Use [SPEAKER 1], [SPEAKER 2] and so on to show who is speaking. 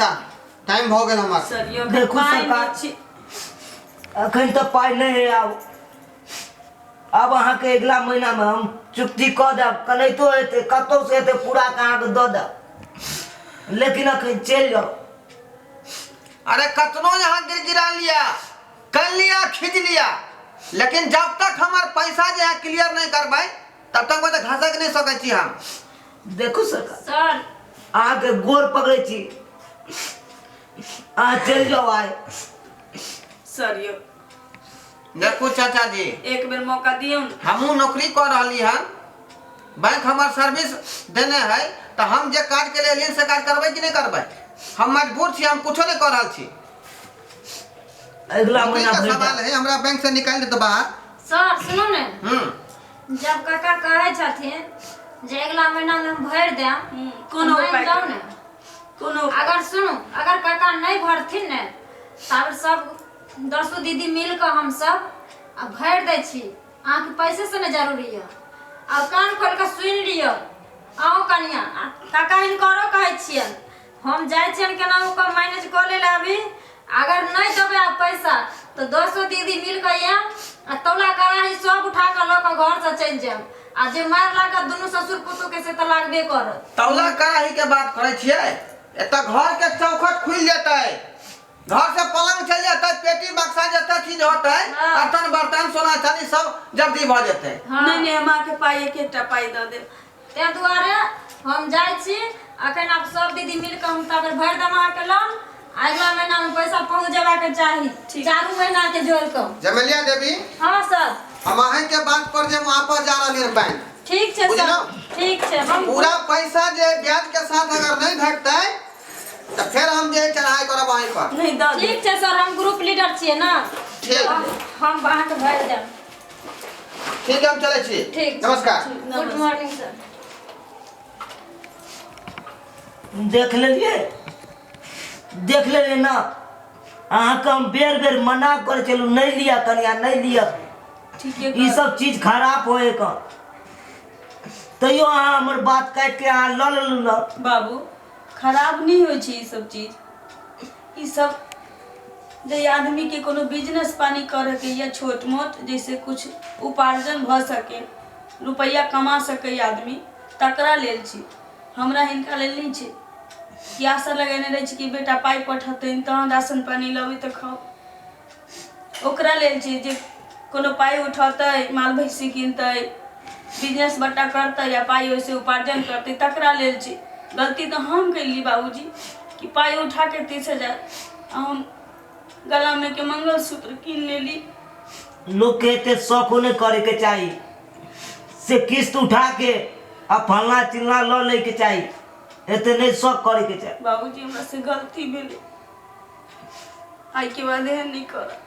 [SPEAKER 1] पैसा टाइम हो गया हमार।
[SPEAKER 2] देखो सरकार अखन तो पाई नहीं है। अब अहाँ के अगला महीना में हम चुक्ति कह देव कनैतो हेतै कतौ से हेतै पूरा के अहाँ के दऽ देव, लेकिन अखन चलि जाओ।
[SPEAKER 1] अरे कतनो यहाँ गिरा लिया कर लिया खींच लिया, लेकिन जब तक हमार पैसा जो है क्लियर नहीं करबै तब तक मैं घसक नहीं सकै छी हम।
[SPEAKER 2] देखो सरकार
[SPEAKER 3] सर
[SPEAKER 2] अहाँ के गोर पकड़े छी, अहाँ चल जाओ आए।
[SPEAKER 4] सर यो
[SPEAKER 1] देखो चाचा जी
[SPEAKER 4] एक बेर मौका दियो।
[SPEAKER 1] हमू नौकरी कर रही है, बैंक हमार सर्विस देने है, तो हम जे कार्ड के लिए से कार्ड करबै कि नहीं करबै? हम मजबूर छी, हम कुछो नहीं कर रहा छी।
[SPEAKER 2] अगला महीना
[SPEAKER 1] का सवाल है, हमरा बैंक से निकाल दे बाहर।
[SPEAKER 3] सर सुनो ने, जब काका कहे छथिन जे अगला महीना में हम भर देम,
[SPEAKER 4] कोनो उपाय
[SPEAKER 3] जाओ ने।
[SPEAKER 4] कोनो
[SPEAKER 3] अगर सुनो, अगर काका नहीं भरथिन ने तब सब 10 दीदी मिल कर हम सब भर दै छी। अहाँ के पैसे से नहीं जरूरी है। अब कान खोल के सुन लियो। आओ कनिया काका हिनकरो कहे छियन, हम जाय छियन केना ओकर मैनेज कर ले अभी। अगर नहीं देबे आप पैसा तो 200 दीदी मिल के या तौला कराही सब उठा के ल के घर से चल जाम। आ जे मार लागत दोनों ससुर पुतोह के से त लागबे करत।
[SPEAKER 1] तौला कराही के बात करे छियै, एता घर के चौखट खुल जेतै, घर से पलंग चल जेतै, पेटी बक्सा जते चीज होतै, बर्तन बर्तन सोना चांदी सब जल्दी भ जेतै।
[SPEAKER 4] नहीं नहीं हम आके पाई एकटा पाई द दे।
[SPEAKER 3] ते दुआरे हम जाय छी। अखन आप सब दीदी मिल के हम तब भर देम अहाँ के लोन। अगला महीना में पैसा पहुंच जाबा के चाही, 4 महीना के जोड़ के।
[SPEAKER 1] जमेलिया देवी
[SPEAKER 3] हां सर,
[SPEAKER 1] हम अहाँ के बात पर जे वापस जा रहलिए बैंक।
[SPEAKER 3] ठीक छे सर, ठीक छे। हम
[SPEAKER 1] पूरा पैसा जे ब्याज के साथ अगर नहीं भेटतै तो फिर हम जे चढ़ाई करब वहीं पर।
[SPEAKER 4] नहीं द दे।
[SPEAKER 3] ठीक छे सर, हम ग्रुप लीडर छिए ना।
[SPEAKER 1] ठीक
[SPEAKER 3] हम अहाँ के भर देम।
[SPEAKER 1] ठीक है, हम चले छी।
[SPEAKER 3] ठीक,
[SPEAKER 1] नमस्कार।
[SPEAKER 3] Good morning sir.
[SPEAKER 2] देख लेलिए ना, अहाँ के हम बेर बेर मना कर चलू नहीं लिया कनिया नहीं लिया।
[SPEAKER 4] ठीक है,
[SPEAKER 2] ई सब चीज खराब होए का तैयो अहाँ हमर बात काट के अहाँ ल लेलू ना।
[SPEAKER 4] बाबू खराब नहीं हो छी ई सब चीज। ई सब जे आदमी के कोनो बिजनेस पानी करे के या छोट मोट जैसे कुछ उपार्जन भ सके, रुपया कमा सके आदमी, तकरा लेल छी। हमरा हिनका लेल नहीं छी कि आशा लगेने रही छी कि बेटा पाई पठतैन तहन राशन पानी लबी त खाओ। ओकरा लेल छी जे कोनो पाई उठतै, माल भैंसी किनतै, बिजनेस बट्टा करतै या पाई ओइसे उपार्जन करतै, तकरा लेल छी। गलती तो हम कैली बाबूजी कि पाई उठा के 30,000 हम गला में के मंगलसूत्र कीन लेली।
[SPEAKER 2] लोग के एते शौक नहीं करे के चाहिए, से किस्त उठा के आ फलना चिलना ल ले के चाहिए, एते नहीं शौक करे के चाहिए।
[SPEAKER 4] बाबूजी हमरा से गलती भेलै, आई के बाद एहन नहीं कर।